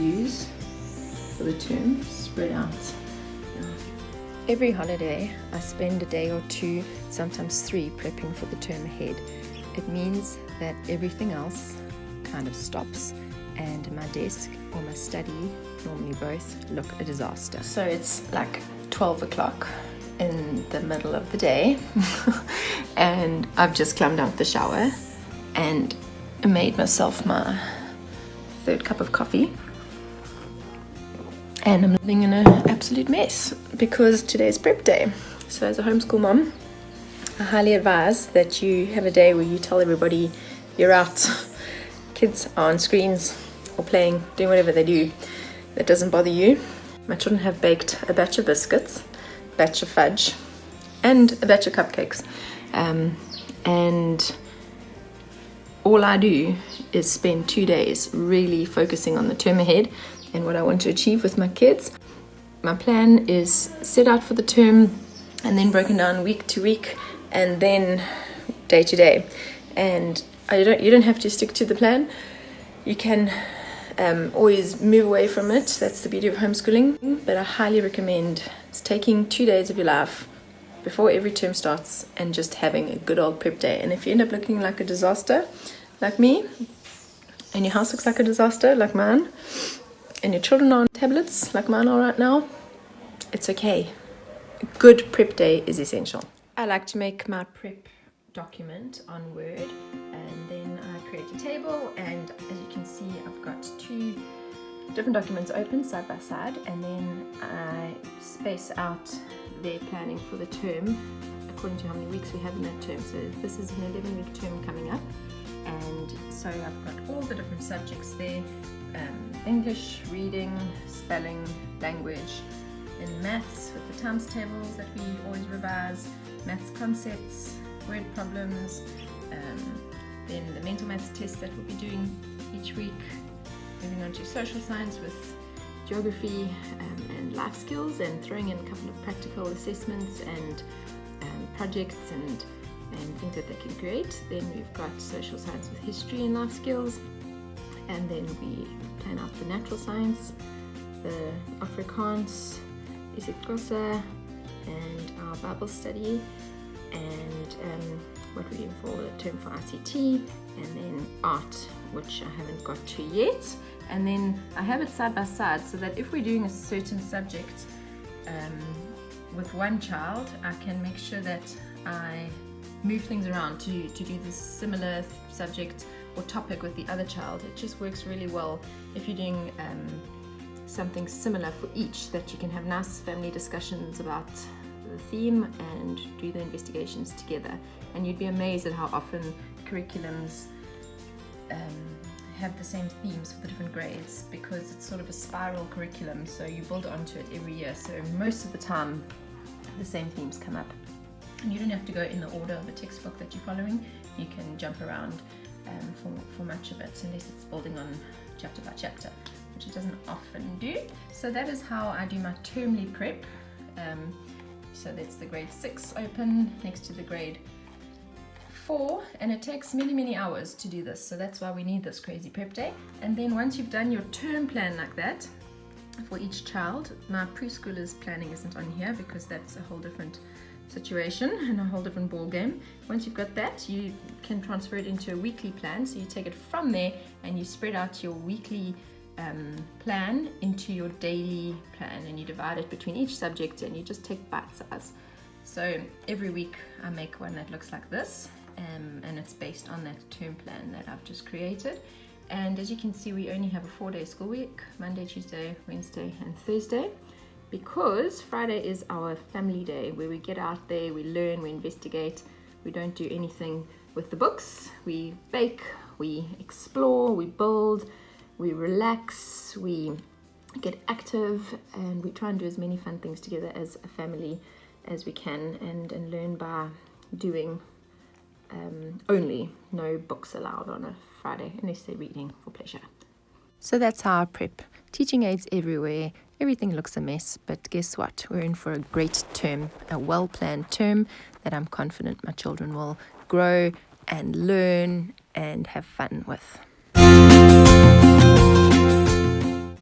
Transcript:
use for the term spread out. Every holiday I spend a day or two, sometimes 3, prepping for the term ahead. It means that everything else kind of stops, and my desk or my study, normally both, look a disaster. So it's like 12 o'clock in the middle of the day and I've just climbed out the shower and made myself my 3rd cup of coffee, and I'm living in an absolute mess because today's prep day. So as a homeschool mom, I highly advise that you have a day where you tell everybody you're out. Kids are on screens or playing, doing whatever they do that doesn't bother you. My children have baked a batch of biscuits, a batch of fudge, and a batch of cupcakes. And all I do is spend 2 days really focusing on the term ahead and what I want to achieve with my kids. My plan is set out for the term and then broken down week to week and then day to day. And you don't have to stick to the plan. You can always move away from it. That's the beauty of homeschooling. But I highly recommend taking 2 days of your life before every term starts and just having a good old prep day. And if you end up looking like a disaster, like me, and your house looks like a disaster, like mine, and your children are on tablets, like mine are right now, it's okay. A good prep day is essential. I like to make my prep document on Word, and then I create a table, and as you can see, I've got 2 different documents open side by side, and then I space out their planning for the term according to how many weeks we have in that term. So this is an 11-week term coming up, and so I've got all the different subjects there: English, reading, spelling, language, in maths with the times tables that we always revise, maths concepts, word problems, then the mental maths test that we'll be doing each week, moving on to social science with geography and life skills, and throwing in a couple of practical assessments and projects and things that they can create. Then we've got social science with history and life skills, and then we plan out the natural science, the Afrikaans, isiXhosa, and our Bible study, and what we're doing for the term for ICT, and then art, which I haven't got to yet. And then I have it side by side so that if we're doing a certain subject with one child, I can make sure that I move things around to do this similar subject or topic with the other child. It just works really well if you're doing something similar for each, that you can have nice family discussions about the theme and do the investigations together. And you'd be amazed at how often curriculums have the same themes for the different grades, because it's sort of a spiral curriculum, so you build onto it every year. So most of the time the same themes come up, and you don't have to go in the order of the textbook that you're following. You can jump around for much of it, unless it's building on chapter by chapter, which it doesn't often do. So that is how I do my termly prep. So that's the grade 6 open next to the grade 4, and it takes many hours to do this, so that's why we need this crazy prep day. And then once you've done your term plan like that for each child, my preschooler's planning isn't on here because that's a whole different situation and a whole different ball game. Once you've got that, you can transfer it into a weekly plan, so you take it from there and you spread out your weekly plan into your daily plan, and you divide it between each subject, and you just take bite size. So every week I make one that looks like this, and it's based on that term plan that I've just created. And as you can see, we only have a 4-day school week: Monday, Tuesday, Wednesday and Thursday, because Friday is our family day, where we get out there, we learn, we investigate. We don't do anything with the books. We bake, we explore, we build, we relax, we get active, and we try and do as many fun things together as a family as we can, and learn by doing. Only no books allowed on a Friday, unless they're reading for pleasure. So that's how I prep. Teaching aids everywhere. Everything looks a mess, but guess what? We're in for a great term, a well-planned term that I'm confident my children will grow and learn and have fun with.